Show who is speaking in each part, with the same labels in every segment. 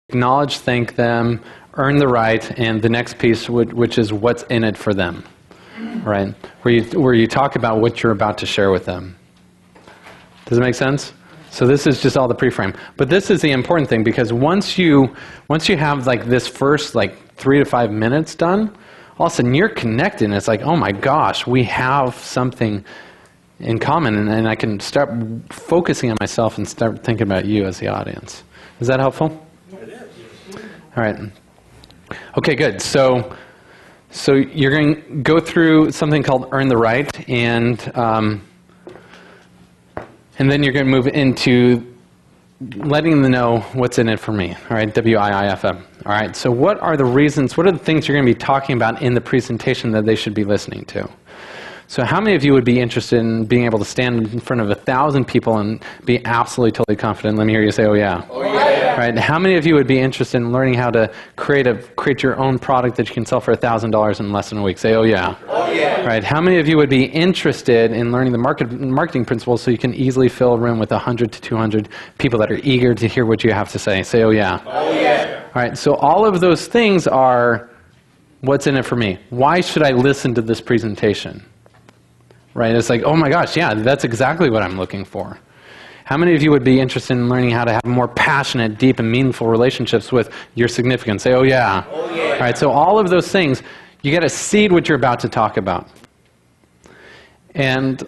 Speaker 1: acknowledge, thank them, earn the right, and the next piece, which is what's in it for them, right? Where you talk about what you're about to share with them. Does it make sense? So this is just all the pre-frame. But this is the important thing, because once you have like this first like 3 to 5 minutes done, all of a sudden you're connected, and it's like, oh my gosh, we have something in common, and I can start focusing on myself and start thinking about you as the audience. Is that helpful?
Speaker 2: It is.
Speaker 1: All right. Okay, good. So you're going to go through something called Earn the Right, and then you're going to move into letting them know what's in it for me. All right, WIIFM. All right, so what are the reasons, what are the things you're going to be talking about in the presentation that they should be listening to? So how many of you would be interested in being able to stand in front of 1,000 people and be absolutely, totally confident? Let me hear you say, oh yeah.
Speaker 2: Oh yeah.
Speaker 1: Right? How many of you would be interested in learning how to create your own product that you can sell for $1,000 in less than a week? Say, oh yeah.
Speaker 2: Oh yeah.
Speaker 1: Right? How many of you would be interested in learning the marketing principles so you can easily fill a room with 100 to 200 people that are eager to hear what you have to say? Say, oh yeah.
Speaker 2: Oh yeah.
Speaker 1: All right, so all of those things are what's in it for me. Why should I listen to this presentation? Right? It's like, oh my gosh, yeah, that's exactly what I'm looking for. How many of you would be interested in learning how to have more passionate, deep, and meaningful relationships with your significant? Say, oh yeah.
Speaker 2: Oh yeah.
Speaker 1: All right, so all of those things, you got to seed what you're about to talk about. And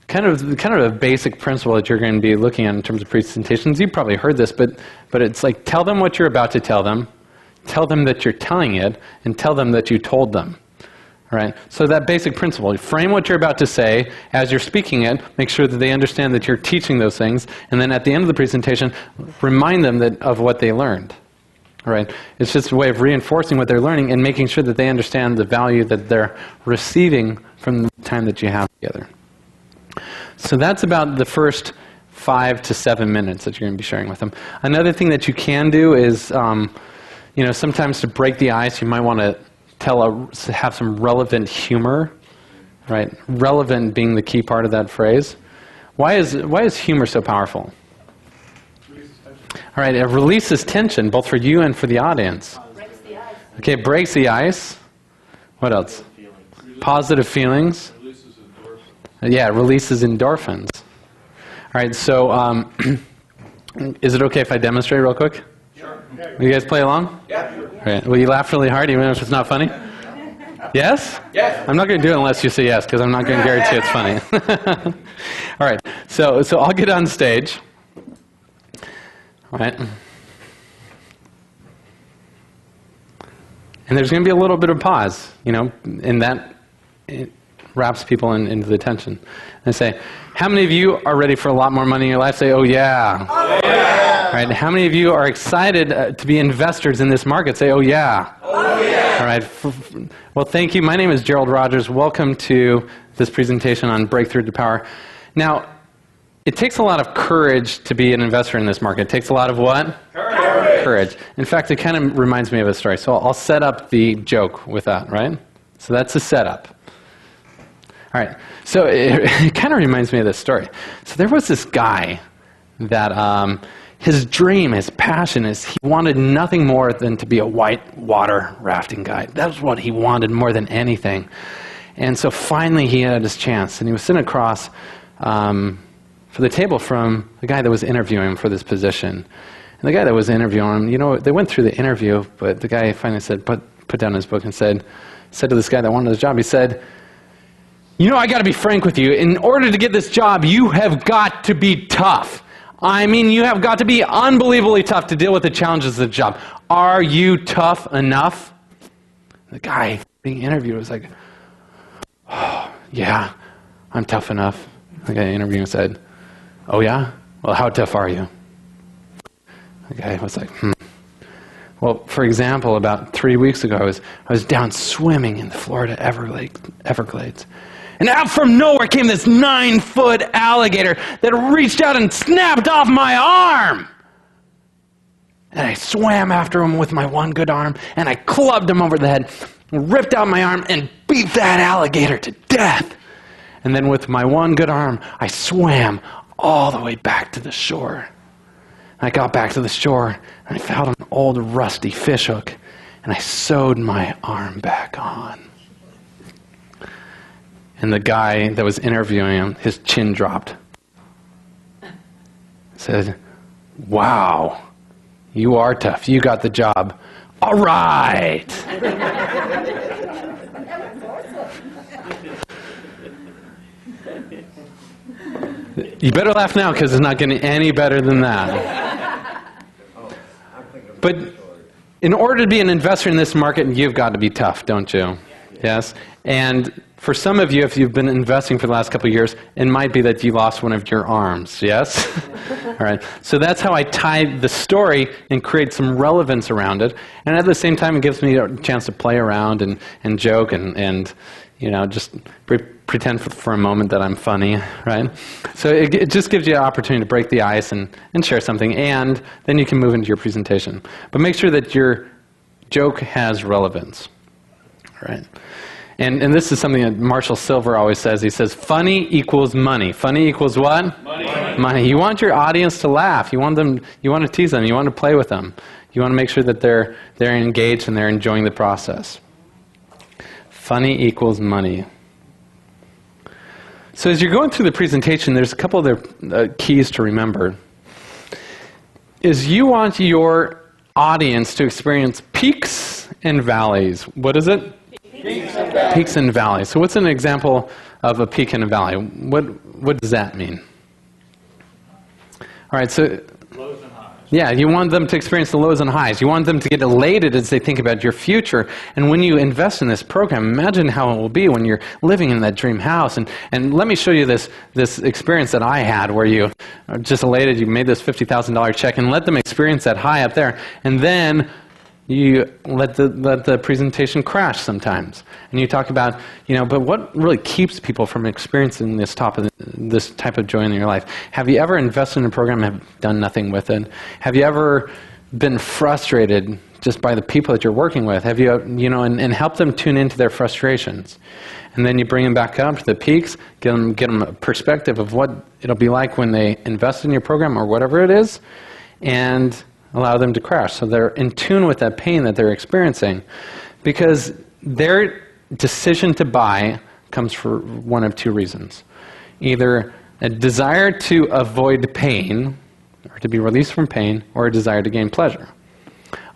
Speaker 1: kind of a basic principle that you're going to be looking at in terms of presentations, you've probably heard this, but it's like, tell them what you're about to tell them that you're telling it, and tell them that you told them. Right? So that basic principle, frame what you're about to say as you're speaking it, make sure that they understand that you're teaching those things, and then at the end of the presentation, remind them of what they learned. Right? It's just a way of reinforcing what they're learning and making sure that they understand the value that they're receiving from the time that you have together. So that's about the first 5 to 7 minutes that you're going to be sharing with them. Another thing that you can do is, sometimes to break the ice, you might want to have some relevant humor, right? Relevant being the key part of that phrase. Why is humor so powerful? All right, it releases tension both for you and for the audience.
Speaker 3: Breaks the ice.
Speaker 1: Okay, breaks the ice. What else? Positive feelings. Yeah, it releases endorphins. All right, so is it okay if I demonstrate real quick?
Speaker 2: Sure.
Speaker 1: Will you guys play along?
Speaker 2: Yeah, sure.
Speaker 1: All right. Will you laugh really hard even if it's not funny? Yes?
Speaker 2: Yes.
Speaker 1: I'm not going to do it unless you say yes, because I'm not going to guarantee it's funny. All right. So I'll get on stage. All right. And there's going to be a little bit of pause, and that wraps people into the tension. And I say, how many of you are ready for a lot more money in your life? Say, oh yeah.
Speaker 2: Oh yeah.
Speaker 1: All right. How many of you are excited to be investors in this market? Say, oh yeah.
Speaker 2: Oh yeah.
Speaker 1: All right. Well, thank you. My name is Gerald Rogers. Welcome to this presentation on Breakthrough to Power. Now, it takes a lot of courage to be an investor in this market. It takes a lot of what? Courage. In fact, it kind of reminds me of a story. So I'll set up the joke with that, right? So that's the setup. All right. So it kind of reminds me of this story. So there was this guy that his dream, his passion is he wanted nothing more than to be a white water rafting guide. That was what he wanted more than anything. And so finally he had his chance, and he was sitting across for the table from the guy that was interviewing him for this position. And the guy that was interviewing him, they went through the interview, but the guy finally said, put down his book and said to this guy that wanted his job, he said, I got to be frank with you. In order to get this job, you have got to be tough. I mean, you have got to be unbelievably tough to deal with the challenges of the job. Are you tough enough? The guy being interviewed was like, oh, yeah, I'm tough enough. The guy interviewing said, oh yeah? Well, how tough are you? The guy was like, Well, for example, about 3 weeks ago, I was down swimming in the Florida Everglades. And out from nowhere came this 9-foot alligator that reached out and snapped off my arm. And I swam after him with my one good arm, and I clubbed him over the head, ripped out my arm, and beat that alligator to death. And then with my one good arm, I swam all the way back to the shore. I got back to the shore, and I found an old rusty fishhook, and I sewed my arm back on. And the guy that was interviewing him, his chin dropped. Said, "Wow, you are tough. You got the job. All right." You better laugh now because it's not getting any better than that. But in order to be an investor in this market, you've got to be tough, don't you? Yes? And for some of you, if you've been investing for the last couple of years, it might be that you lost one of your arms, yes? All right. So that's how I tie the story and create some relevance around it. And at the same time, it gives me a chance to play around and joke and just pretend for a moment that I'm funny, right? So it just gives you an opportunity to break the ice and share something, and then you can move into your presentation. But make sure that your joke has relevance, right? And this is something that Marshall Silver always says. He says, funny equals money. Funny equals what?
Speaker 2: Money.
Speaker 1: Money. You want your audience to laugh. You want to tease them. You want to play with them. You want to make sure that they're engaged and they're enjoying the process. Funny equals money. So as you're going through the presentation, there's a couple other keys to remember. Is you want your audience to experience peaks and valleys. What is it? Peaks and valleys. So what's an example of a peak and a valley? What does that mean? All right, so
Speaker 2: Lows and highs.
Speaker 1: yeah, you want them to experience the lows and highs. You want them to get elated as they think about your future. And when you invest in this program, imagine how it will be when you're living in that dream house. And let me show you this experience that I had where you are just elated, you made this $50,000 check, and let them experience that high up there. And then you let the presentation crash sometimes. And you talk about, but what really keeps people from experiencing this type of joy in your life? Have you ever invested in a program and have done nothing with it? Have you ever been frustrated just by the people that you're working with? Have you, and help them tune into their frustrations? And then you bring them back up to the peaks, get them a perspective of what it'll be like when they invest in your program or whatever it is, and allow them to crash. So they're in tune with that pain that they're experiencing, because their decision to buy comes for one of two reasons. Either a desire to avoid pain, or to be released from pain, or a desire to gain pleasure.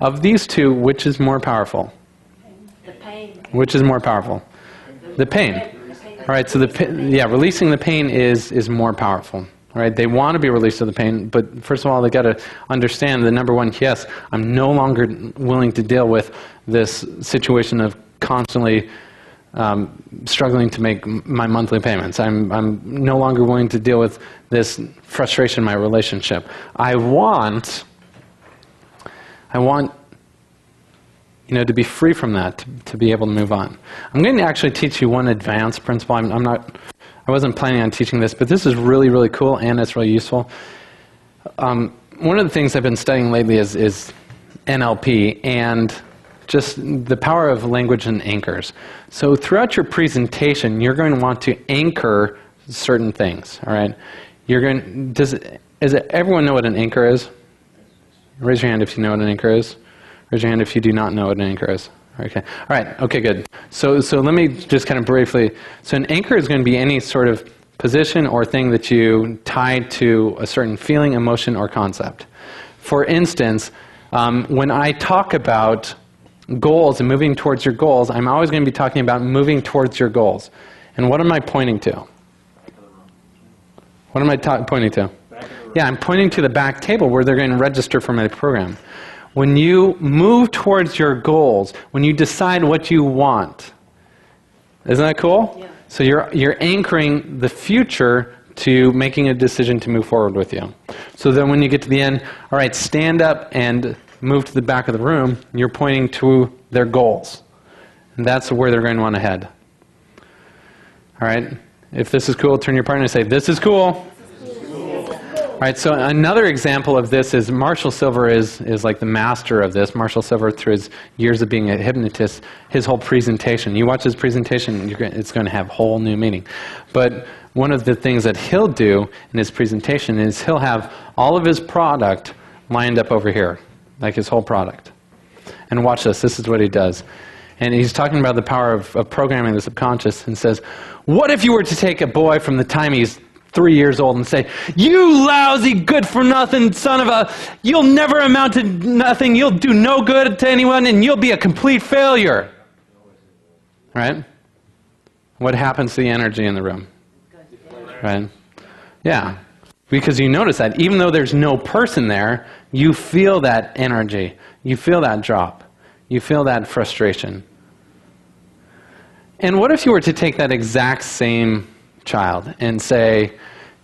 Speaker 1: Of these two, which is more powerful?
Speaker 3: The pain.
Speaker 1: Which is more powerful? The pain. All right, so releasing the pain is more powerful. Right? They want to be released of the pain, but first of all, they got to understand the number one, yes, I'm no longer willing to deal with this situation of constantly struggling to make my monthly payments. I'm no longer willing to deal with this frustration in my relationship. I want to be free from that, to be able to move on. I'm going to actually teach you one advanced principle. I wasn't planning on teaching this, but this is really, really cool, and it's really useful. One of the things I've been studying lately is NLP, and just the power of language and anchors. So throughout your presentation, you're going to want to anchor certain things, all right? Does everyone know what an anchor is? Raise your hand if you know what an anchor is. Raise your hand if you do not know what an anchor is. Okay. All right. Okay, good. So let me just kind of briefly. So an anchor is going to be any sort of position or thing that you tie to a certain feeling, emotion, or concept. For instance, when I talk about goals and moving towards your goals, I'm always going to be talking about moving towards your goals. And what am I pointing to? What am I pointing to? Yeah, I'm pointing to the back table where they're going to register for my program. When you move towards your goals, when you decide what you want, isn't that cool? Yeah. So you're anchoring the future to making a decision to move forward with you. So then when you get to the end, all right, stand up and move to the back of the room, you're pointing to their goals. And that's where they're going to want to head. All right? If this is cool, turn to your partner and say, this is cool. All right, so another example of this is Marshall Silver is like the master of this. Marshall Silver, through his years of being a hypnotist, his whole presentation, you watch his presentation, it's going to have whole new meaning. But one of the things that he'll do in his presentation is he'll have all of his product lined up over here, like his whole product. And watch this. This is what he does. And he's talking about the power of programming the subconscious, and says, what if you were to take a boy from the time he's 3 years old and say, you lousy good-for-nothing son of a, you'll never amount to nothing, you'll do no good to anyone, and you'll be a complete failure. Right? What happens to the energy in the room? Right? Yeah. Because you notice that even though there's no person there, you feel that energy. You feel that drop. You feel that frustration. And what if you were to take that exact same child and say,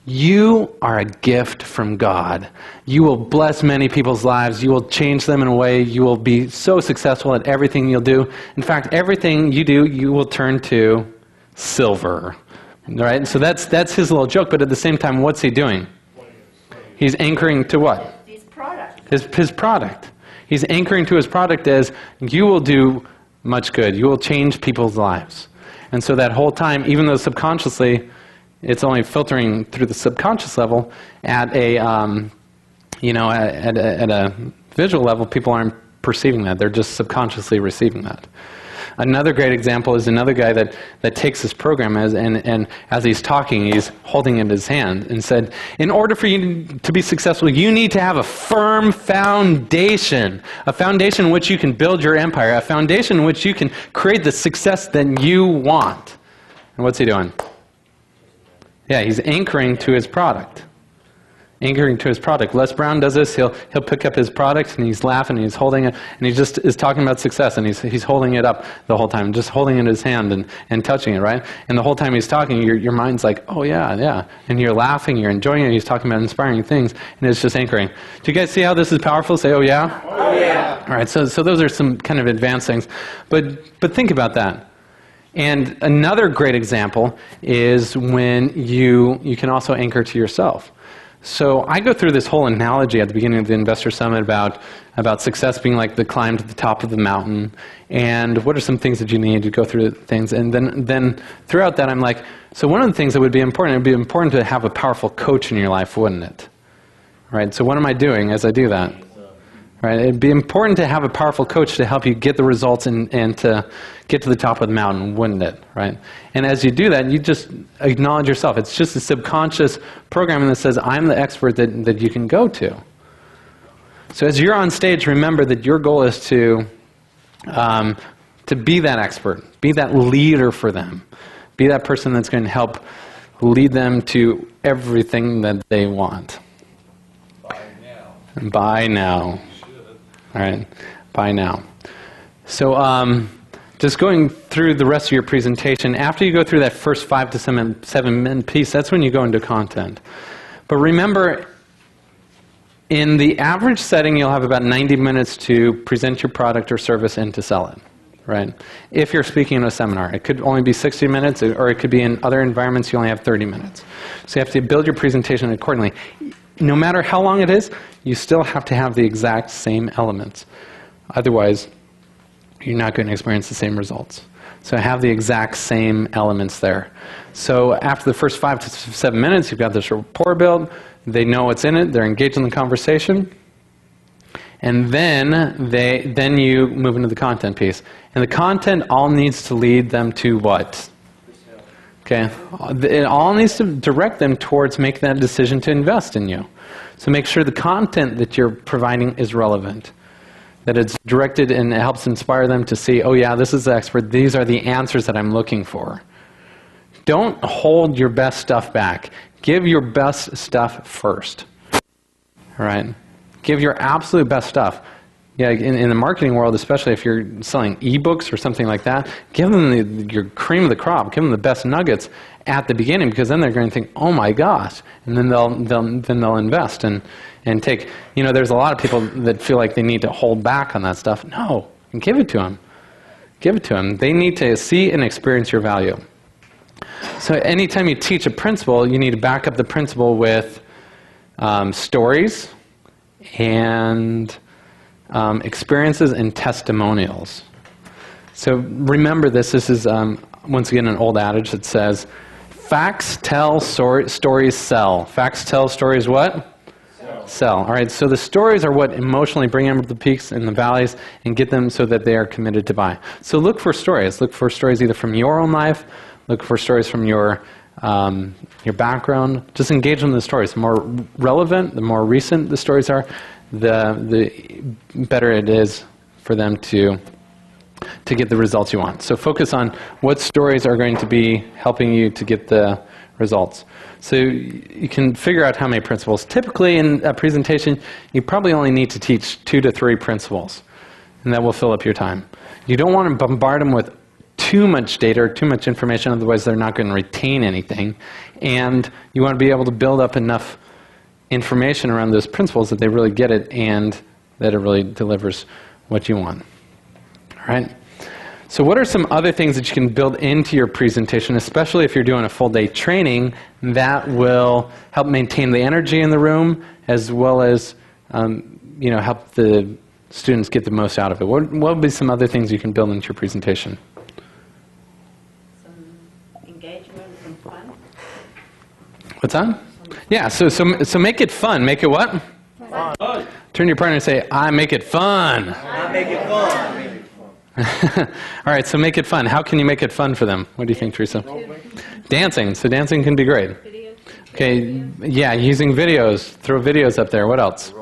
Speaker 1: you are a gift from God. You will bless many people's lives. You will change them in a way. You will be so successful at everything you'll do. In fact, everything you do, you will turn to silver. Right? So that's his little joke, but at the same time, what's he doing? He's anchoring to what?
Speaker 3: His product.
Speaker 1: His product. He's anchoring to his product as, you will do much good. You will change people's lives. And so that whole time, even though subconsciously, it's only filtering through the subconscious level, at a, at a visual level, people aren't perceiving that. They're just subconsciously receiving that. Another great example is another guy that takes this program and as he's talking, he's holding it in his hand and said, in order for you to be successful, you need to have a firm foundation, a foundation in which you can build your empire, a foundation in which you can create the success that you want. And what's he doing? Yeah, he's anchoring to his product. Anchoring to his product. Les Brown does this. He'll pick up his product and he's laughing and he's holding it and he just is talking about success and he's holding it up the whole time, just holding it in his hand and touching it, right? And the whole time he's talking, your mind's like, oh yeah, yeah. And you're laughing, you're enjoying it, he's talking about inspiring things, and it's just anchoring. Do you guys see how this is powerful? Say, oh yeah?
Speaker 2: Oh yeah.
Speaker 1: All right, so those are some kind of advanced things. But think about that. And another great example is when you can also anchor to yourself. So I go through this whole analogy at the beginning of the Investor Summit about success being like the climb to the top of the mountain, and what are some things that you need to go through things. And then throughout that I'm like, so one of the things that would be important, it would be important to have a powerful coach in your life, wouldn't it? Right, so what am I doing as I do that? Right, it'd be important to have a powerful coach to help you get the results and to get to the top of the mountain, wouldn't it? Right? And as you do that, you just acknowledge yourself. It's just a subconscious programming that says, I'm the expert that you can go to. So as you're on stage, remember that your goal is to be that expert, be that leader for them, be that person that's going to help lead them to everything that they want. By now. All right, by now. So just going through the rest of your presentation, after you go through that first 5 to 7 minute piece, that's when you go into content. But remember, in the average setting, you'll have about 90 minutes to present your product or service and to sell it, right? If you're speaking in a seminar, it could only be 60 minutes, or it could be in other environments, you only have 30 minutes. So you have to build your presentation accordingly. No matter how long it is, you still have to have the exact same elements. Otherwise, you're not going to experience the same results. So have the exact same elements there. So after the first 5 to 7 minutes, you've got this rapport build. They know what's in it. They're engaged in the conversation. And then you move into the content piece. And the content all needs to lead them to what? Okay, it all needs to direct them towards making that decision to invest in you. So make sure the content that you're providing is relevant, that it's directed and it helps inspire them to see, oh yeah, this is the expert, these are the answers that I'm looking for. Don't hold your best stuff back. Give your best stuff first. All right? Give your absolute best stuff. Yeah, in the marketing world, especially if you're selling ebooks or something like that, give them your cream of the crop. Give them the best nuggets at the beginning, because then they're going to think, "Oh my gosh!" and then they'll invest and take. You know, there's a lot of people that feel like they need to hold back on that stuff. No, give it to them. Give it to them. They need to see and experience your value. So anytime you teach a principle, you need to back up the principle with stories and experiences and testimonials. So remember this. This is, once again, an old adage that says, facts tell, stories sell. Facts tell, stories what? sell. All right, so the stories are what emotionally bring them to the peaks and the valleys and get them so that they are committed to buy. So look for stories. Look for stories either from your own life, look for stories from your background. Just engage in the stories. The more relevant, the more recent the stories are, the better it is for them to get the results you want. So focus on what stories are going to be helping you to get the results. So you can figure out how many principles. Typically in a presentation, you probably only need to teach 2 to 3 principles, and that will fill up your time. You don't want to bombard them with too much data or too much information, otherwise they're not going to retain anything. And you want to be able to build up enough information around those principles that they really get it and that it really delivers what you want. All right? So what are some other things that you can build into your presentation, especially if you're doing a full day training, that will help maintain the energy in the room as well as help the students get the most out of it? What would be some other things you can build into your presentation?
Speaker 3: Some engagement, some fun.
Speaker 1: What's that? Yeah, so make it fun. Make it what?
Speaker 2: Fun.
Speaker 1: Turn to your partner and say, I make it fun.
Speaker 2: I make it fun.
Speaker 1: All right, so make it fun. How can you make it fun for them? What do you think, Teresa? Dancing. So dancing can be great. Okay, yeah, using videos. Throw videos up there. What else?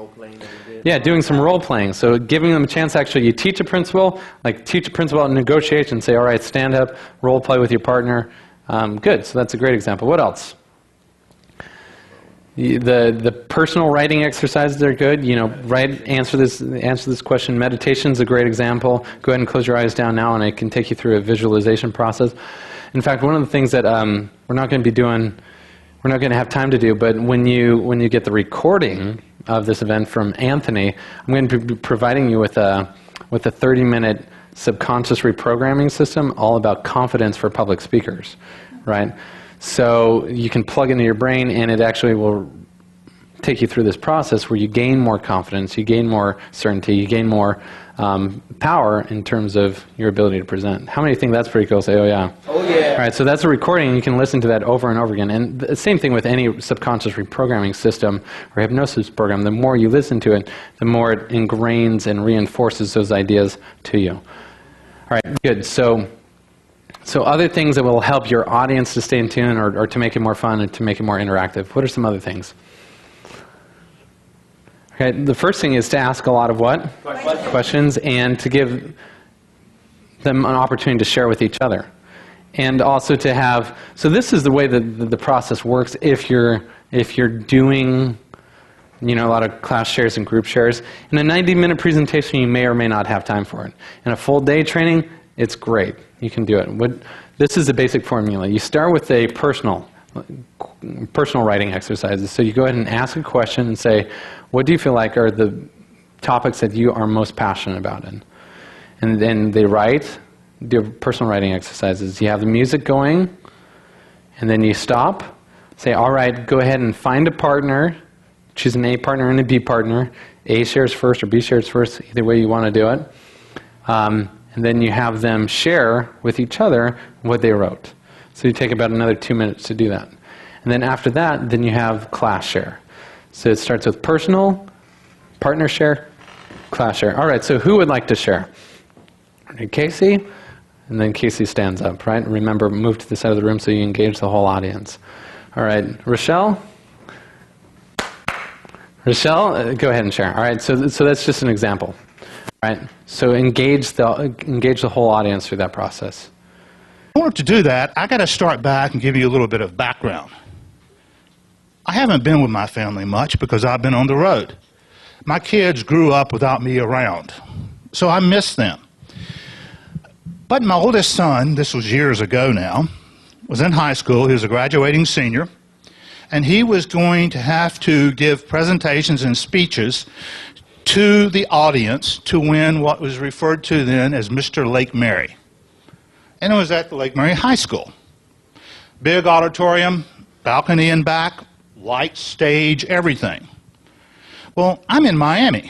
Speaker 1: Yeah, doing some role playing. So giving them a chance, actually, you teach a principle, like teach a principle in negotiation. Say, all right, stand up, role play with your partner. Good, so that's a great example. What else? The personal writing exercises are good. Answer this question. Meditation's a great example. Go ahead and close your eyes down now, and I can take you through a visualization process. In fact, one of the things that we're not going to have time to do, but when you get the recording of this event from Anthony, I'm going to be providing you with a 30-minute subconscious reprogramming system all about confidence for public speakers, right? So you can plug into your brain, and it actually will take you through this process where you gain more confidence, you gain more certainty, you gain more power in terms of your ability to present. How many think that's pretty cool? Say, oh yeah.
Speaker 2: Oh yeah.
Speaker 1: All right, so that's a recording, and you can listen to that over and over again. And the same thing with any subconscious reprogramming system or hypnosis program. The more you listen to it, the more it ingrains and reinforces those ideas to you. All right, good. So other things that will help your audience to stay in tune or to make it more fun and to make it more interactive. What are some other things? Okay, the first thing is to ask a lot of what? Questions, and to give them an opportunity to share with each other. And also to have, so this is the way that the process works if you're doing a lot of class shares and group shares. In a 90-minute presentation, you may or may not have time for it. In a full day training, it's great. You can do it. This is the basic formula. You start with a personal writing exercises. So you go ahead and ask a question and say, what do you feel like are the topics that you are most passionate about? And then they do personal writing exercises. You have the music going, and then you stop. Say, all right, go ahead and find a partner. Choose an A partner and a B partner. A shares first or B shares first, either way you want to do it. And then you have them share with each other what they wrote. So you take about another 2 minutes to do that. And then after that, then you have class share. So it starts with personal, partner share, class share. All right, so who would like to share? Casey? And then Casey stands up, right? Remember, move to the side of the room so you engage the whole audience. All right, Rochelle? Rochelle, go ahead and share. All right, so that's just an example. All right, so engage the whole audience through that process.
Speaker 4: In order to do that, I got to start back and give you a little bit of background. I haven't been with my family much because I've been on the road. My kids grew up without me around, so I miss them. But my oldest son, this was years ago now, was in high school. He was a graduating senior, and he was going to have to give presentations and speeches to the audience to win what was referred to then as Mr. Lake Mary. And it was at the Lake Mary High School. Big auditorium, balcony in back, light stage, everything. Well, I'm in Miami.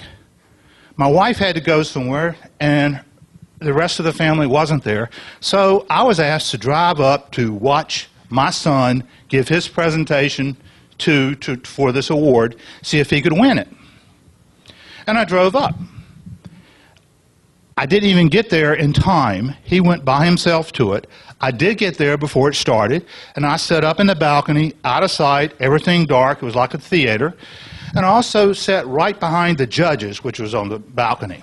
Speaker 4: My wife had to go somewhere, and the rest of the family wasn't there. So I was asked to drive up to watch my son give his presentation for this award, see if he could win it. And I drove up. I didn't even get there in time. He went by himself to it. I did get there before it started, and I sat up in the balcony, out of sight, everything dark. It was like a theater. And I also sat right behind the judges, which was on the balcony.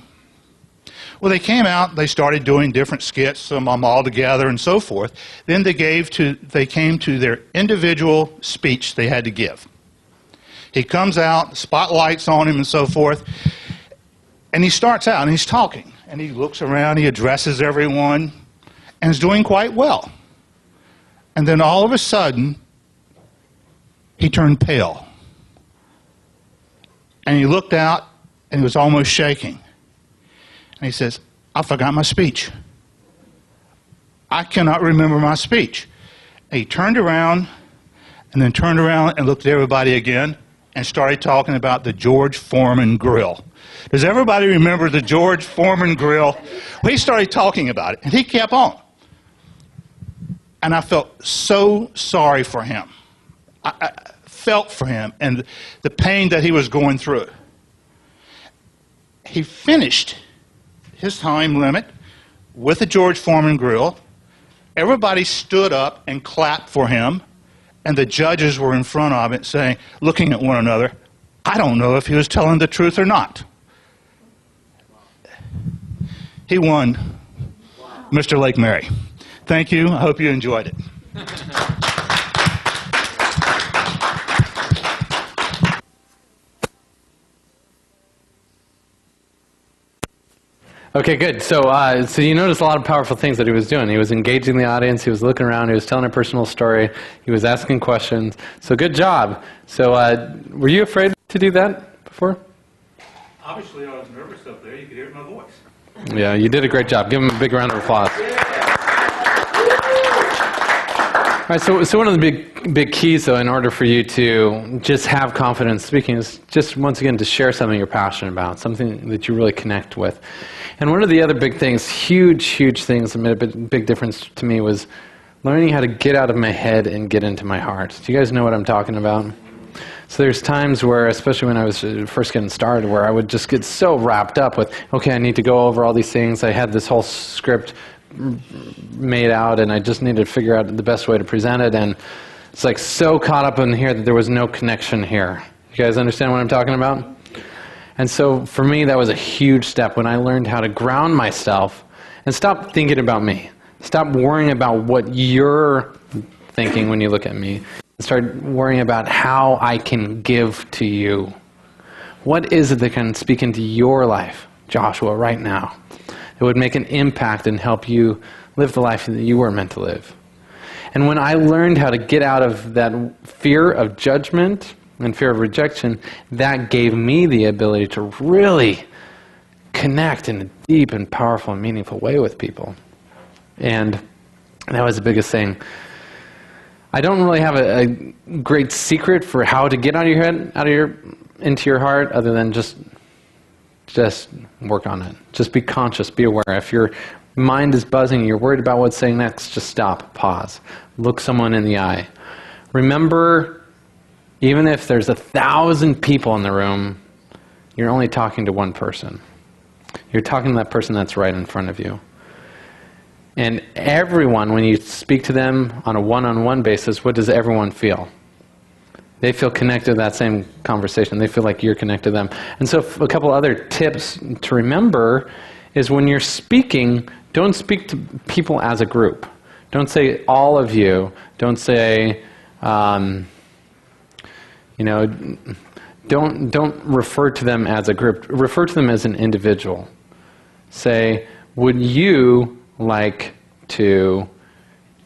Speaker 4: Well, they came out, they started doing different skits, some of them all together and so forth. Then they came to their individual speech they had to give. He comes out, spotlights on him and so forth, and he starts out and he's talking. And he looks around, he addresses everyone, and is doing quite well. And then all of a sudden, he turned pale. And he looked out, and he was almost shaking. And he says, I forgot my speech. I cannot remember my speech. And he turned around, and then turned around and looked at everybody again, and started talking about the George Foreman grill. Does everybody remember the George Foreman grill? Well, he started talking about it, and he kept on. And I felt so sorry for him. I felt for him and the pain that he was going through. He finished his time limit with the George Foreman grill. Everybody stood up and clapped for him, and the judges were in front of it saying, looking at one another, I don't know if he was telling the truth or not. He won Mr. Lake Mary. Thank you. I hope you enjoyed it.
Speaker 1: Okay, good. So you notice a lot of powerful things that he was doing. He was engaging the audience. He was looking around. He was telling a personal story. He was asking questions. So good job. So were you afraid to do that before?
Speaker 4: Obviously, I was nervous up there. You could hear my voice.
Speaker 1: Yeah, you did a great job. Give him a big round of applause. All right, so one of the big keys, though, in order for you to just have confidence speaking is just, once again, to share something you're passionate about, something that you really connect with. And one of the other big things, huge things that made a big difference to me was learning how to get out of my head and get into my heart. Do you guys know what I'm talking about? So there's times where, especially when I was first getting started, where I would just get so wrapped up with, okay, I need to go over all these things. I had this whole script made out, and I just needed to figure out the best way to present it. And it's like so caught up in here that there was no connection here. You guys understand what I'm talking about? And so for me, that was a huge step when I learned how to ground myself and stop thinking about me. Stop worrying about what you're thinking when you look at me. Start worrying about how I can give to you. What is it that can speak into your life, Joshua, right now? It would make an impact and help you live the life that you were meant to live. And when I learned how to get out of that fear of judgment and fear of rejection, that gave me the ability to really connect in a deep and powerful and meaningful way with people. And that was the biggest thing. I don't really have a great secret for how to get out of your head, into your heart, other than just work on it. Just be conscious, be aware. If your mind is buzzing, you're worried about what's saying next, just stop, pause, look someone in the eye. Remember, even if there's 1,000 people in the room, you're only talking to one person. You're talking to that person that's right in front of you. And everyone, when you speak to them on a one-on-one basis, what does everyone feel? They feel connected to that same conversation. They feel like you're connected to them. And so a couple other tips to remember is when you're speaking, don't speak to people as a group. Don't say all of you. Don't say, don't refer to them as a group. Refer to them as an individual. Say, would you like to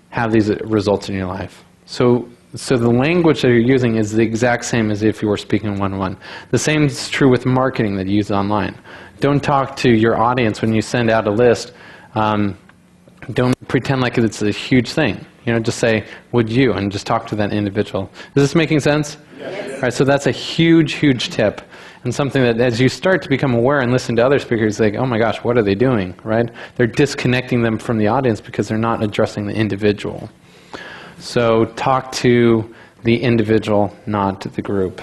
Speaker 1: have these results in your life? So the language that you're using is the exact same as if you were speaking one-on-one. The same is true with marketing that you use online. Don't talk to your audience when you send out a list. Don't pretend like it's a huge thing. Just say, would you, and just talk to that individual. Is this making sense? Yes. All right, so that's a huge tip. And something that as you start to become aware and listen to other speakers, like, oh my gosh, what are they doing, right? They're disconnecting them from the audience because they're not addressing the individual. So talk to the individual, not the group.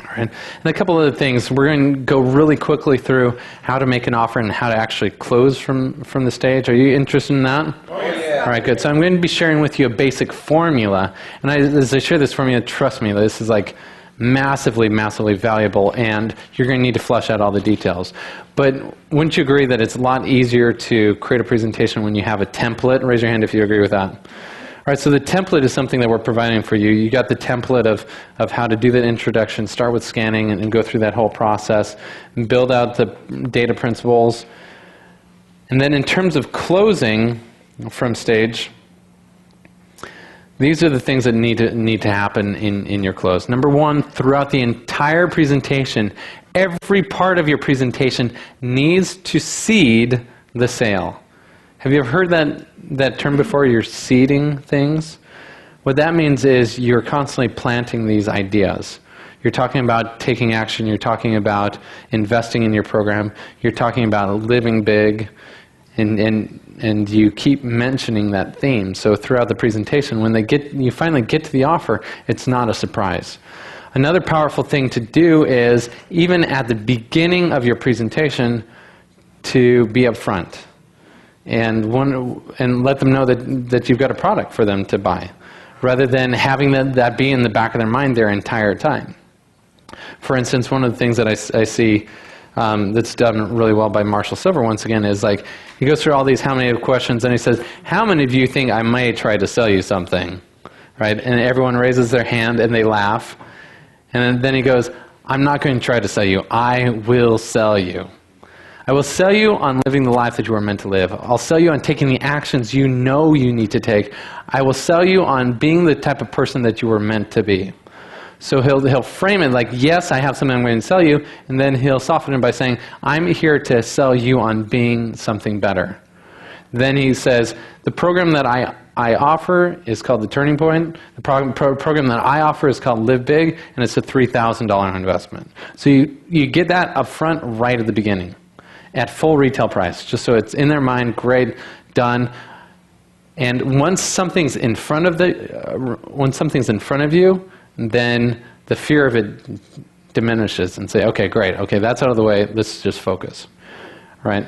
Speaker 1: All right. And a couple other things. We're going to go really quickly through how to make an offer and how to actually close from the stage. Are you interested in that?
Speaker 2: Oh, yeah.
Speaker 1: All right, good. So I'm going to be sharing with you a basic formula. And as I share this formula, trust me, this is like massively, massively valuable, and you're going to need to flesh out all the details. But wouldn't you agree that it's a lot easier to create a presentation when you have a template? Raise your hand if you agree with that. All right, so the template is something that we're providing for you. You got the template of how to do that introduction, start with scanning, and go through that whole process, and build out the data principles. And then in terms of closing from stage, these are the things that need to happen in your close. Number one, throughout the entire presentation, every part of your presentation needs to seed the sale. Have you ever heard that term before? You're seeding things? What that means is you're constantly planting these ideas. You're talking about taking action. You're talking about investing in your program. You're talking about living big. And you keep mentioning that theme. So throughout the presentation, when you finally get to the offer, it's not a surprise. Another powerful thing to do is, even at the beginning of your presentation, to be upfront. And let them know that you've got a product for them to buy, rather than having that be in the back of their mind their entire time. For instance, one of the things that I see that's done really well by Marshall Silver, once again, is like, he goes through all these how many questions, and he says, how many of you think I may try to sell you something? Right? And everyone raises their hand, and they laugh. And then he goes, I'm not going to try to sell you. I will sell you. I will sell you on living the life that you are meant to live. I'll sell you on taking the actions you know you need to take. I will sell you on being the type of person that you were meant to be. So he'll frame it like, yes, I have something I'm going to sell you, and then he'll soften it by saying, I'm here to sell you on being something better. Then he says, the program that I offer is called The Turning Point. The program that I offer is called Live Big, and it's a $3,000 investment. So you get that up front right at the beginning, at full retail price, just so it's in their mind, great, done. And once something's in front of you, then the fear of it diminishes, and say, okay, great, okay, that's out of the way, let's just focus. Right?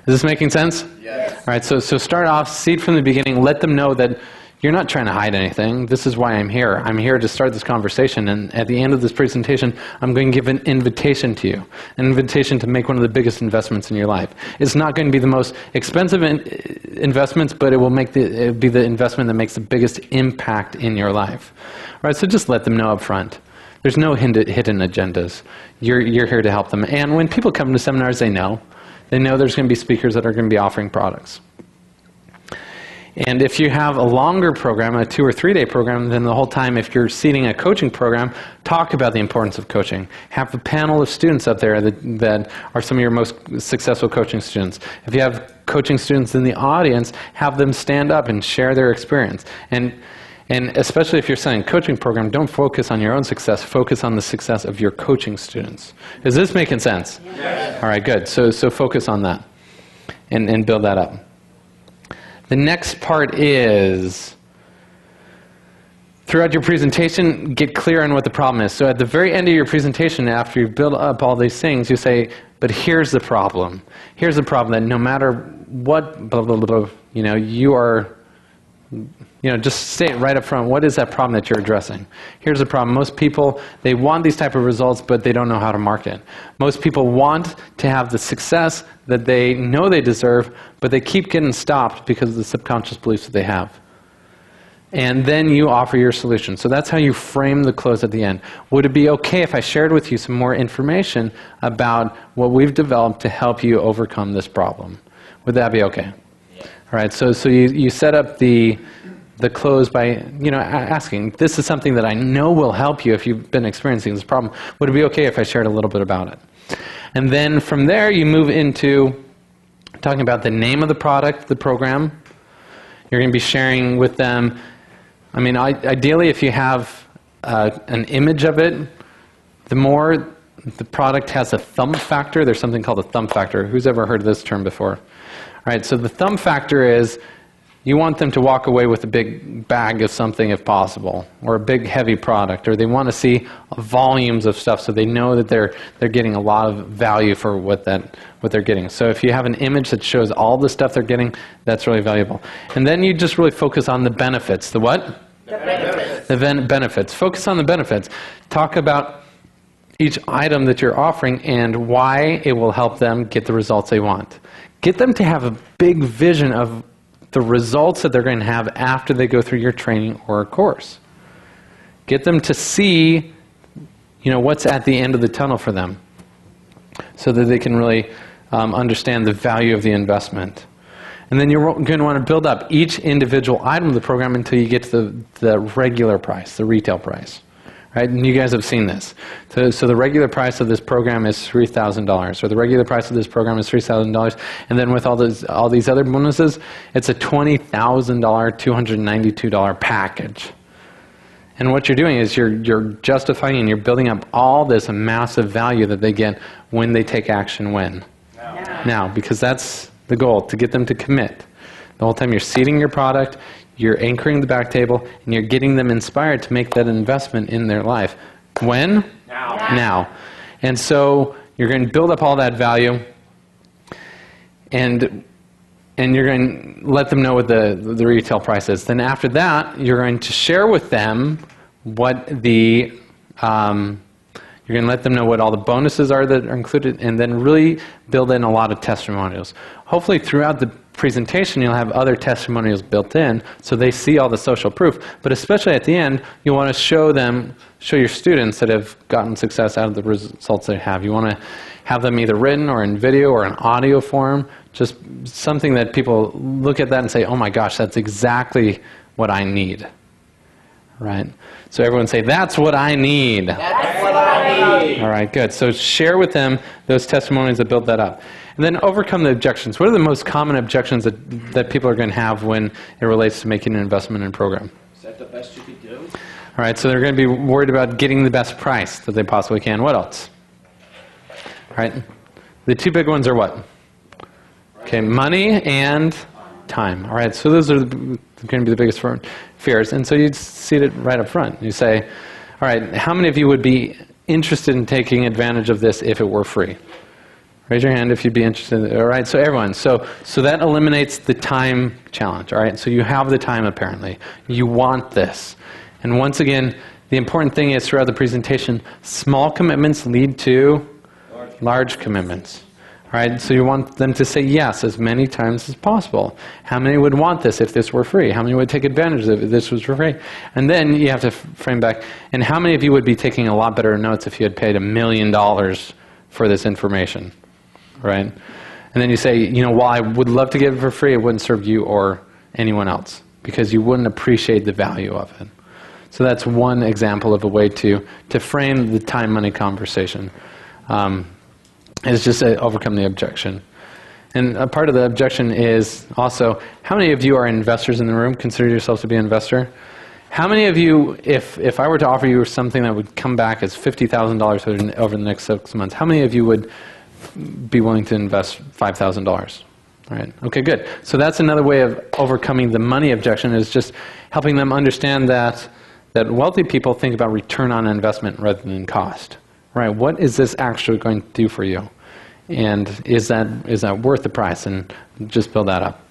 Speaker 1: Is this making sense?
Speaker 2: Yes.
Speaker 1: All right, so start off, seed from the beginning, let them know that you're not trying to hide anything. This is why I'm here. I'm here to start this conversation, and at the end of this presentation, I'm going to give an invitation to you, an invitation to make one of the biggest investments in your life. It's not going to be the most expensive investments, but it will be the investment that makes the biggest impact in your life. All right, so just let them know up front. There's no hidden agendas. You're here to help them. And when people come to seminars, they know. They know there's going to be speakers that are going to be offering products. And if you have a longer program, a 2 or 3 day program, then the whole time, if you're seeding a coaching program, talk about the importance of coaching. Have a panel of students up there that are some of your most successful coaching students. If you have coaching students in the audience, have them stand up and share their experience. And especially if you're selling a coaching program, don't focus on your own success. Focus on the success of your coaching students. Is this making sense?
Speaker 2: Yes.
Speaker 1: All right, good. So focus on that and build that up. The next part is, throughout your presentation, get clear on what the problem is. So at the very end of your presentation, after you've built up all these things, you say, but here's the problem. Here's the problem, that no matter what, blah, blah, blah, blah, just say it right up front. What is that problem that you're addressing? Here's the problem. Most people, they want these type of results, but they don't know how to market. Most people want to have the success that they know they deserve, but they keep getting stopped because of the subconscious beliefs that they have. And then you offer your solution. So that's how you frame the close at the end. Would it be okay if I shared with you some more information about what we've developed to help you overcome this problem? Would that be okay? Yeah. All right, so you set up the close by asking, this is something that I know will help you if you've been experiencing this problem. Would it be okay if I shared a little bit about it? And then from there, you move into talking about the name of the product, the program. You're going to be sharing with them, ideally if you have an image of it, the more the product has a thumb factor. There's something called a thumb factor. Who's ever heard of this term before? All right, so the thumb factor is you want them to walk away with a big bag of something if possible, or a big heavy product, or they want to see volumes of stuff so they know that they're getting a lot of value for what they're getting. So if you have an image that shows all the stuff they're getting, that's really valuable. And then you just really focus on the benefits. The what?
Speaker 3: The benefits.
Speaker 1: The benefits. Focus on the benefits. Talk about each item that you're offering and why it will help them get the results they want. Get them to have a big vision of the results that they're going to have after they go through your training or a course. Get them to see, what's at the end of the tunnel for them, so that they can really understand the value of the investment. And then you're going to want to build up each individual item of the program until you get to the regular price, the retail price. Right? And you guys have seen this. So the regular price of this program is $3,000, or the regular price of this program is $3,000, and then with all these other bonuses, it's a $20,000, $292 package. And what you're doing is you're justifying and you're building up all this massive value that they get when they take action when? Now, because that's the goal, to get them to commit. The whole time you're seeding your product, you're anchoring the back table, and you're getting them inspired to make that investment in their life. When? Now. And so you're going to build up all that value, and you're going to let them know what the retail price is. Then after that, you're going to share with them what you're going to let them know what all the bonuses are that are included, and then really build in a lot of testimonials. Hopefully throughout the presentation you'll have other testimonials built in so they see all the social proof, but especially at the end you want to show your students that have gotten success out of the results they have. You want to have them either written or in video or in audio form, just something that people look at that and say, oh my gosh, that's exactly what I need. Right? So everyone say, that's what I need.
Speaker 2: That's what I need.
Speaker 1: All right, good. So share with them those testimonies that build that up. And then overcome the objections. What are the most common objections that people are going to have when it relates to making an investment in a program?
Speaker 2: Is that the best you could do?
Speaker 1: All right, so they're going to be worried about getting the best price that they possibly can. What else? All right, the two big ones are what? Okay, money and time. All right, so those are going to be the biggest fears. And so you see it right up front. You say, all right, how many of you would be interested in taking advantage of this if it were free? Raise your hand if you'd be interested. All right, so everyone. So that eliminates the time challenge. All right, so you have the time apparently. You want this. And once again, the important thing is throughout the presentation, small commitments lead to large commitments. All right, so you want them to say yes as many times as possible. How many would want this if this were free? How many would take advantage of it if this was for free? And then you have to frame back, and how many of you would be taking a lot better notes if you had paid $1 million for this information? Right? And then you say, while I would love to give it for free, it wouldn't serve you or anyone else because you wouldn't appreciate the value of it. So that's one example of a way to frame the time-money conversation. Is just to overcome the objection. And a part of the objection is also, how many of you are investors in the room? Consider yourselves to be an investor. How many of you, if I were to offer you something that would come back as $50,000 over the next 6 months, how many of you would be willing to invest $5,000? All right. Okay, good. So that's another way of overcoming the money objection, is just helping them understand that wealthy people think about return on investment rather than cost. Right? What is this actually going to do for you? And is that worth the price? And just build that up.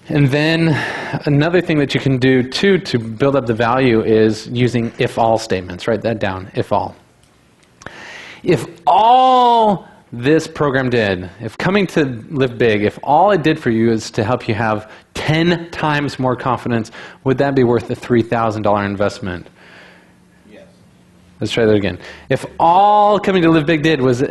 Speaker 1: And then another thing that you can do too to build up the value is using if-all statements. Write that down, if-all. If all this program did, if coming to Live Big, if all it did for you is to help you have 10 times more confidence, would that be worth the $3,000 investment? Let's try that again. If all coming to Live Big did was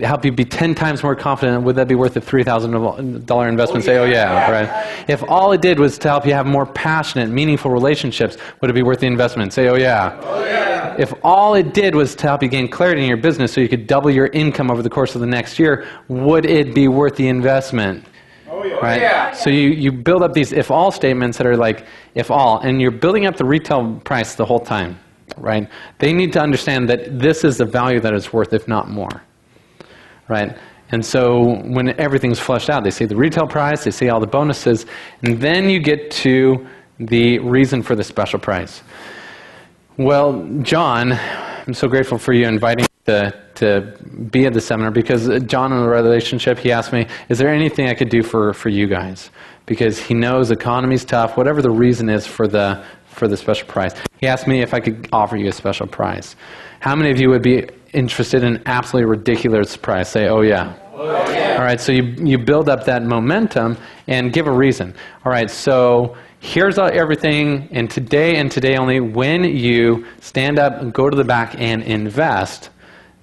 Speaker 1: help you be 10 times more confident, would that be worth the $3,000 investment? Say, oh yeah, right. If all it did was to help you have more passionate, meaningful relationships, would it be worth the investment? Say, oh yeah.
Speaker 2: Oh yeah.
Speaker 1: If all it did was to help you gain clarity in your business so you could double your income over the course of the next year, would it be worth the investment?
Speaker 2: Oh yeah.
Speaker 1: Right?
Speaker 2: Oh, yeah.
Speaker 1: So you build up these if-all statements that are like if all, and you're building up the retail price the whole time. Right? They need to understand that this is the value that it's worth, if not more. Right? And so when everything's fleshed out, they see the retail price, they see all the bonuses, and then you get to the reason for the special price. Well, John, I'm so grateful for you inviting me to be at the seminar, because John, in the relationship, he asked me, is there anything I could do for you guys? Because he knows the economy's tough, whatever the reason is for the special price. He asked me if I could offer you a special price. How many of you would be interested in an absolutely ridiculous price? Say, oh yeah.
Speaker 2: Oh, yeah.
Speaker 1: All right, so you build up that momentum and give a reason. All right, so here's everything, and today only, when you stand up and go to the back and invest,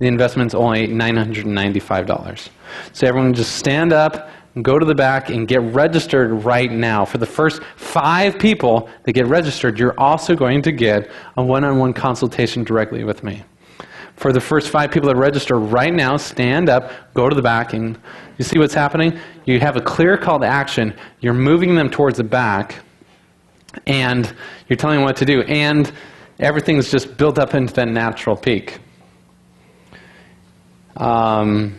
Speaker 1: the investment's only $995. So everyone just stand up, go to the back, and get registered right now. For the first 5 people that get registered, you're also going to get a one-on-one consultation directly with me. For the first 5 people that register right now, stand up, go to the back, and you see what's happening? You have a clear call to action. You're moving them towards the back, and you're telling them what to do. And everything's just built up into that natural peak. And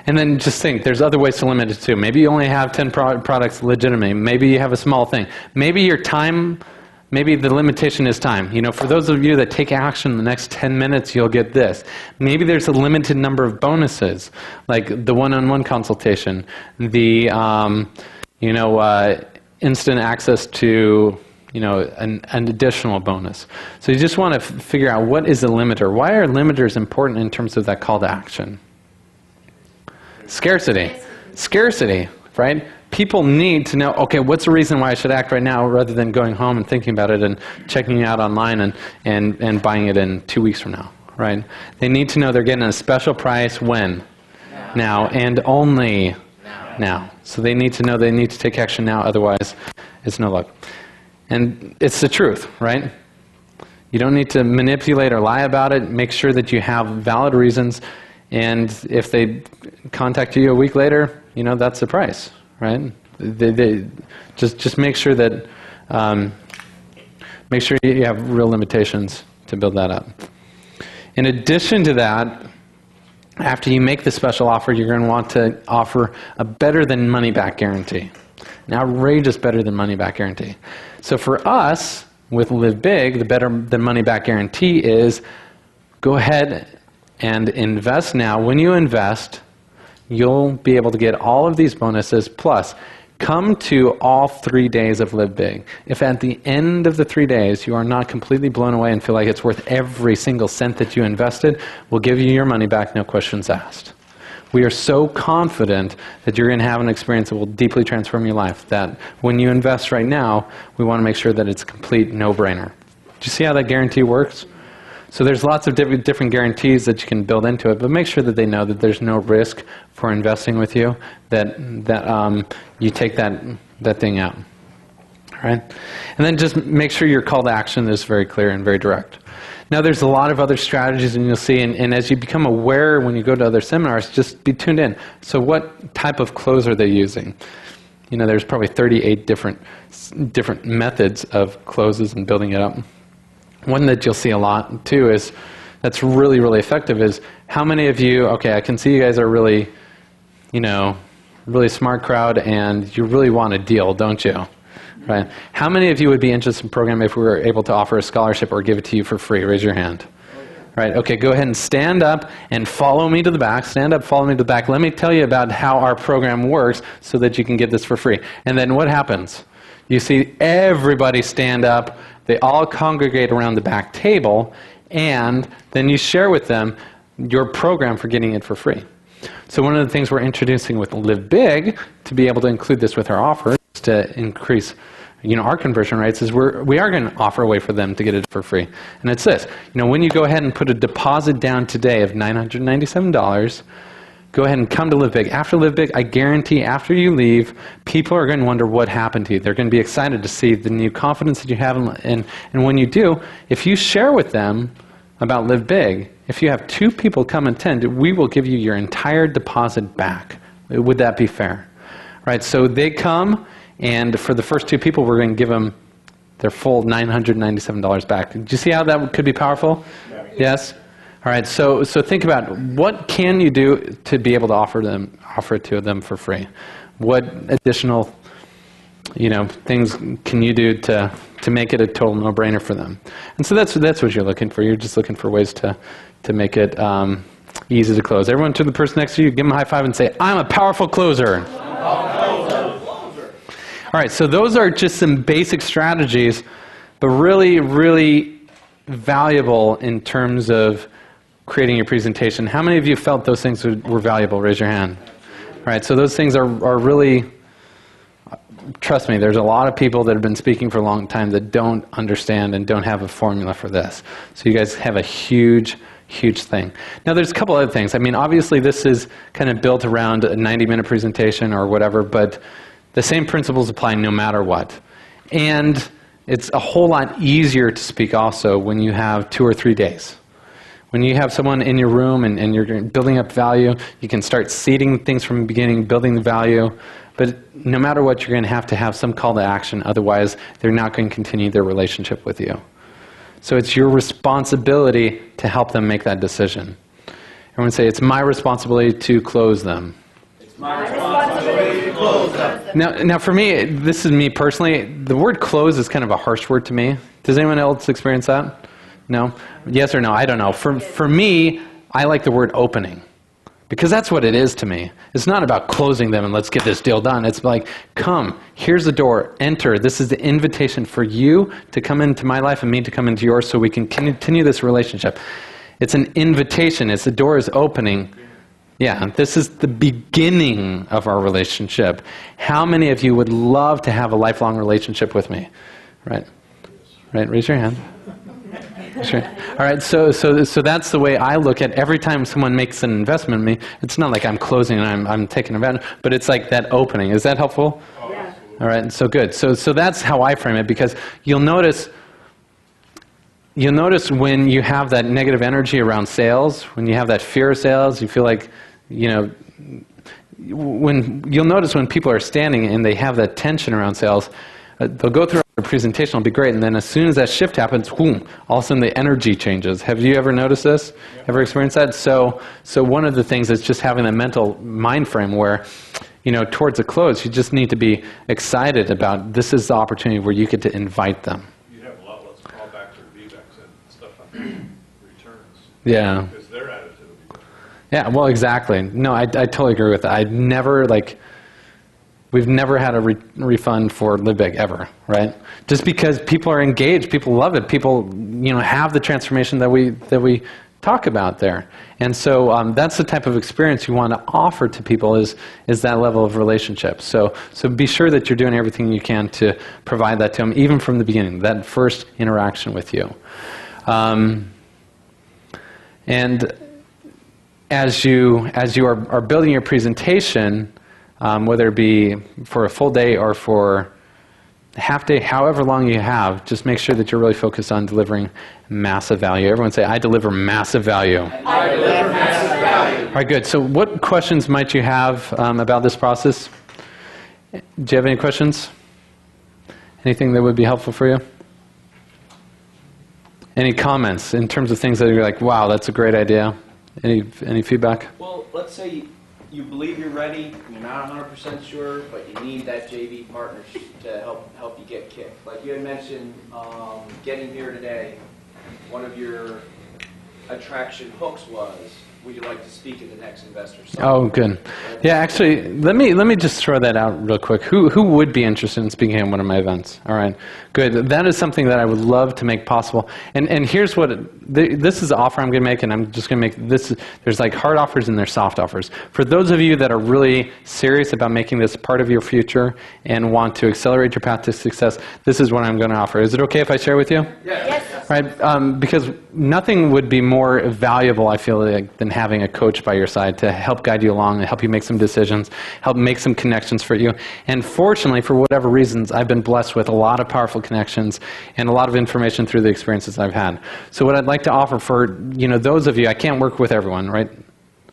Speaker 1: then just think, there's other ways to limit it too. Maybe you only have 10 products legitimately. Maybe you have a small thing. Maybe your time, maybe the limitation is time. You know, for those of you that take action in the next 10 minutes, you'll get this. Maybe there's a limited number of bonuses, like the one-on-one consultation, the, instant access to, an additional bonus. So you just want to figure out, what is the limiter? Why are limiters important in terms of that call to action? Scarcity, right? People need to know, okay, what's the reason why I should act right now, rather than going home and thinking about it and checking it out online and buying it in 2 weeks from now, right? They need to know they're getting a special price when? Now, and only now. So they need to know they need to take action now, otherwise it's no luck. And it's the truth, right? You don't need to manipulate or lie about it. Make sure that you have valid reasons. And if they contact you a week later, that's the price, right? They just make sure that you have real limitations to build that up. In addition to that, after you make the special offer, you're going to want to offer a better than money back guarantee, an outrageous better than money back guarantee. So for us, with Live Big, the better than money back guarantee is, go ahead and invest now. When you invest, you'll be able to get all of these bonuses, plus come to all 3 days of Live Big. If at the end of the 3 days you are not completely blown away and feel like it's worth every single cent that you invested, we'll give you your money back, no questions asked. We are so confident that you're going to have an experience that will deeply transform your life, that when you invest right now, we want to make sure that it's a complete no-brainer. Do you see how that guarantee works? So there's lots of different guarantees that you can build into it, but make sure that they know that there's no risk for investing with you, that you take that thing out. All right? And then just make sure your call to action is very clear and very direct. Now there's a lot of other strategies, and you'll see, and as you become aware when you go to other seminars, just be tuned in. So what type of close are they using? There's probably 38 different methods of closes and building it up. One that you'll see a lot, too, is that's really, really effective is, how many of you, okay, I can see you guys are really, really smart crowd, and you really want a deal, don't you? Right? How many of you would be interested in the program if we were able to offer a scholarship or give it to you for free? Raise your hand. Right, okay, go ahead and stand up and follow me to the back. Stand up, follow me to the back. Let me tell you about how our program works so that you can get this for free. And then what happens? You see everybody stand up. They all congregate around the back table, and then you share with them your program for getting it for free. So one of the things we're introducing with Live Big, to be able to include this with our offers to increase our conversion rates, is we are going to offer a way for them to get it for free. And it's this. When you go ahead and put a deposit down today of $997, go ahead and come to Live Big. After Live Big, I guarantee after you leave, people are going to wonder what happened to you. They're going to be excited to see the new confidence that you have. And when you do, if you share with them about Live Big, if you have 2 people come attend, we will give you your entire deposit back. Would that be fair? Right, so they come, and for the first 2 people, we're going to give them their full $997 back. Do you see how that could be powerful? Yes? All right, so think about what can you do to be able to offer it to them for free. What additional, things can you do to make it a total no-brainer for them? And so that's what you're looking for. You're just looking for ways to make it easy to close. Everyone, to the person next to you, give them a high five and say, "I'm a powerful closer." All right, so those are just some basic strategies, but really, really valuable in terms of creating your presentation. How many of you felt those things were valuable? Raise your hand. All right, so those things are really, trust me, there's a lot of people that have been speaking for a long time that don't understand and don't have a formula for this. So you guys have a huge thing. Now there's a couple other things. I mean, obviously this is kind of built around a 90-minute presentation or whatever, but the same principles apply no matter what. And it's a whole lot easier to speak also when you have 2 or 3 days. When you have someone in your room and you're building up value, you can start seeding things from the beginning, building the value. But no matter what, you're going to have some call to action. Otherwise, they're not going to continue their relationship with you. So it's your responsibility to help them make that decision. Everyone say, "It's my responsibility to close them."
Speaker 2: It's my responsibility to close them.
Speaker 1: Now for me, this is me personally, the word close is kind of a harsh word to me. Does anyone else experience that? No? Yes or no? I don't know. For me, I like the word opening. Because that's what it is to me. It's not about closing them and let's get this deal done. It's like, come, here's the door, enter. This is the invitation for you to come into my life and me to come into yours so we can continue this relationship. It's an invitation. It's the door is opening. Yeah, this is the beginning of our relationship. How many of you would love to have a lifelong relationship with me? Right? Right, raise your hand. Sure. All right, so that's the way I look at every time someone makes an investment in me. It's not like I'm closing and I'm taking advantage, but it's like that opening. Is that helpful?
Speaker 3: Yeah.
Speaker 1: All right, so good. So that's how I frame it, because you'll notice when you have that negative energy around sales, when you have that fear of sales, you feel like, when you'll notice when people are standing and they have that tension around sales, they'll go through a presentation, will be great, and then as soon as that shift happens, boom, all of a sudden the energy changes. Have you ever noticed this? Ever experienced that? So one of the things is just having that mental mind frame where, towards a close, you just need to be excited about this is the opportunity where you get to invite them.
Speaker 5: You have a lot less callbacks or feedbacks and stuff on returns.
Speaker 1: Yeah.
Speaker 5: Because their attitude will be different.
Speaker 1: Yeah, well, exactly. No, I totally agree with that. We've never had a refund for Live Big ever, right? Just because people are engaged, people love it, people have the transformation that we talk about there, and so that's the type of experience you want to offer to people is that level of relationship. So be sure that you're doing everything you can to provide that to them, even from the beginning, that first interaction with you, and as you are building your presentation. Whether it be for a full day or for a half day, however long you have, just make sure that you're really focused on delivering massive value. Everyone say, "I deliver massive value."
Speaker 2: I deliver massive value.
Speaker 1: All right, good. So what questions might you have about this process? Do you have any questions? Anything that would be helpful for you? Any comments in terms of things that you're like, wow, that's a great idea? Any feedback?
Speaker 2: Well, let's say you believe you're ready, you're not 100% sure, but you need that JV partner to help you get kicked. Like you had mentioned, getting here today, one of your attraction hooks was, would you like to speak at the next investor summit?
Speaker 1: Oh, good. Yeah, actually, let me just throw that out real quick. Who would be interested in speaking at one of my events? All right, good. That is something that I would love to make possible. And here's what this is the offer I'm going to make, and I'm just going to make this. There's like hard offers and there's soft offers. For those of you that are really serious about making this part of your future and want to accelerate your path to success, this is what I'm going to offer. Is it okay if I share with you?
Speaker 3: Yes.
Speaker 1: Right, because nothing would be more valuable, I feel like, than having a coach by your side to help guide you along and help you make some decisions, help make some connections for you. And fortunately, for whatever reasons, I've been blessed with a lot of powerful connections and a lot of information through the experiences I've had. So what I'd like to offer for those of you, I can't work with everyone, right?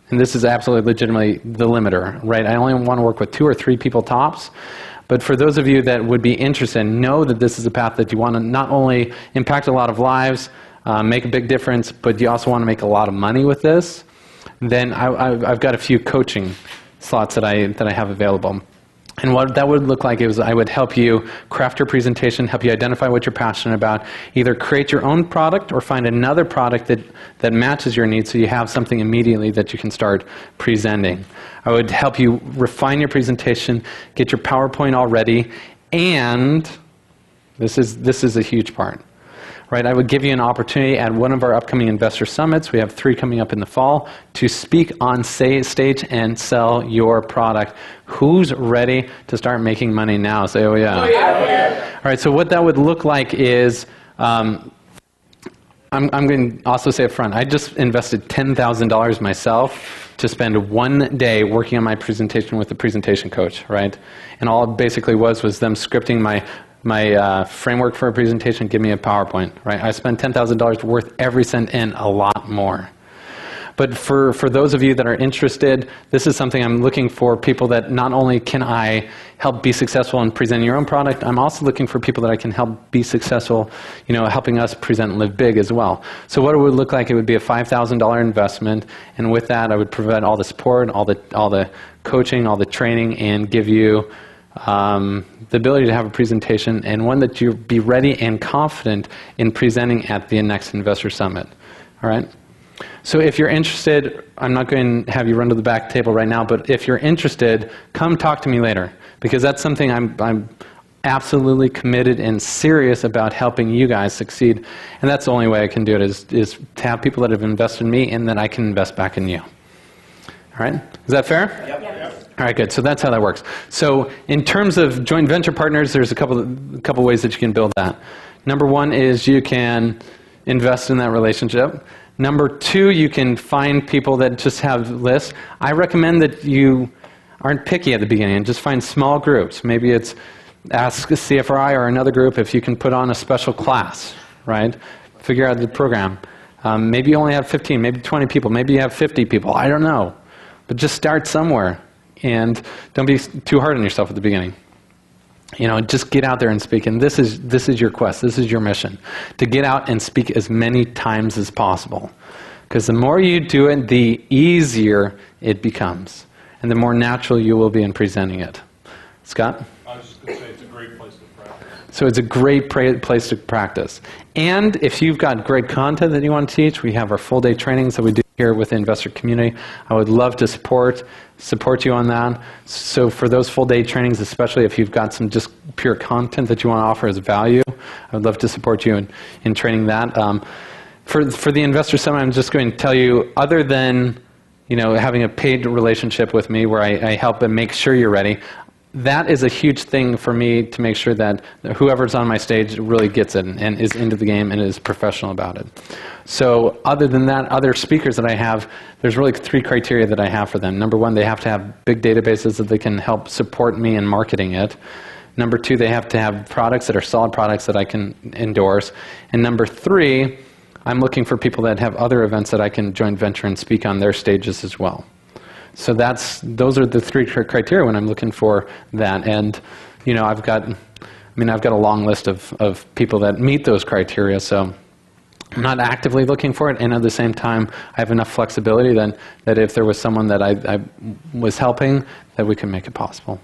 Speaker 1: And this is absolutely legitimately the limiter, right? I only want to work with 2 or 3 people tops. But for those of you that would be interested, know that this is a path that you want to not only impact a lot of lives, make a big difference, but you also want to make a lot of money with this, then I've got a few coaching slots that I have available. And what that would look like is I would help you craft your presentation, help you identify what you're passionate about, either create your own product or find another product that matches your needs so you have something immediately that you can start presenting. I would help you refine your presentation, get your PowerPoint all ready, and this is a huge part. Right, I would give you an opportunity at one of our upcoming investor summits. We have 3 coming up in the fall to speak on stage and sell your product. Who's ready to start making money now? Say, oh yeah. Oh yeah. Oh yeah. All right, so what that would look like is, I'm going to also say up front, I just invested $10,000 myself to spend 1 day working on my presentation with the presentation coach, right? And all it basically was them scripting my framework for a presentation, give me a PowerPoint, right? I spent $10,000 worth every cent and a lot more. But for those of you that are interested, this is something I'm looking for people that not only can I help be successful in presenting your own product, I'm also looking for people that I can help be successful, helping us present and live big as well. So what it would look like, it would be a $5,000 investment, and with that I would provide all the support, all the coaching, all the training, and give you the ability to have a presentation, and one that you be ready and confident in presenting at the next investor summit. All right? So if you're interested, I'm not going to have you run to the back table right now, but if you're interested, come talk to me later, because that's something I'm absolutely committed and serious about helping you guys succeed, and that's the only way I can do it is to have people that have invested in me and then I can invest back in you. All right? Is that fair?
Speaker 2: Yep.
Speaker 1: All right, good. So that's how that works. So in terms of joint venture partners, there's a couple ways that you can build that. Number 1 is you can invest in that relationship. Number 2, you can find people that just have lists. I recommend that you aren't picky at the beginning and just find small groups. Maybe it's ask a CFRI or another group if you can put on a special class, right? Figure out the program. Maybe you only have 15, maybe 20 people, maybe you have 50 people. I don't know. But just start somewhere. And don't be too hard on yourself at the beginning. Just get out there and speak. And this is your quest. This is your mission. To get out and speak as many times as possible. Because the more you do it, the easier it becomes. And the more natural you will be in presenting it. Scott?
Speaker 5: I was just going to say it's a great place to practice.
Speaker 1: So it's a great place to practice. And if you've got great content that you want to teach, we have our full-day trainings that we do here with the investor community. I would love to support you on that. So for those full-day trainings, especially if you've got some just pure content that you want to offer as value, I would love to support you in training that. For the Investor Summit, I'm just going to tell you, other than having a paid relationship with me where I help and make sure you're ready, that is a huge thing for me to make sure that whoever's on my stage really gets it and is into the game and is professional about it. So other than that, other speakers that I have, there's really 3 criteria that I have for them. Number 1, they have to have big databases that they can help support me in marketing it. Number 2, they have to have products that are solid products that I can endorse. And number 3, I'm looking for people that have other events that I can joint venture and speak on their stages as well. So those are the 3 criteria when I'm looking for that. And I've got a long list of people that meet those criteria. So I'm not actively looking for it, and at the same time, I have enough flexibility that if there was someone that I was helping, that we can make it possible.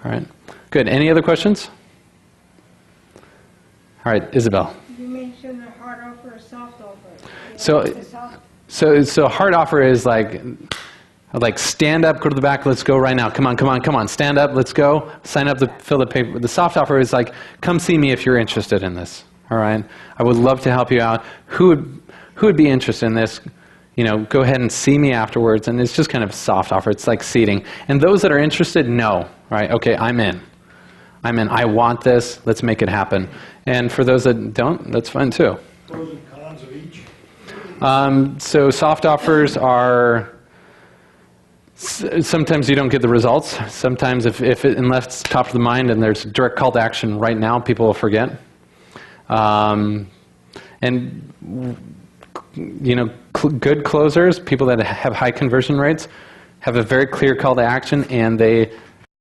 Speaker 1: All right, good. Any other questions? All right, Isabel.
Speaker 6: You mentioned a hard offer, a soft offer.
Speaker 1: So hard offer is like stand up, go to the back, let's go right now. Come on, stand up, let's go. Sign up, fill the paper. The soft offer is like, come see me if you're interested in this. All right, I would love to help you out. Who would be interested in this? Go ahead and see me afterwards. And it's just kind of a soft offer. It's like seating. And those that are interested, no. Right? Okay, I'm in. I want this. Let's make it happen. And for those that don't, that's fine too.
Speaker 7: Pros and cons of each.
Speaker 1: So soft offers are. Sometimes you don't get the results. Sometimes unless it's top of the mind and there's a direct call to action right now, people will forget. And good closers, people that have high conversion rates, have a very clear call to action, and they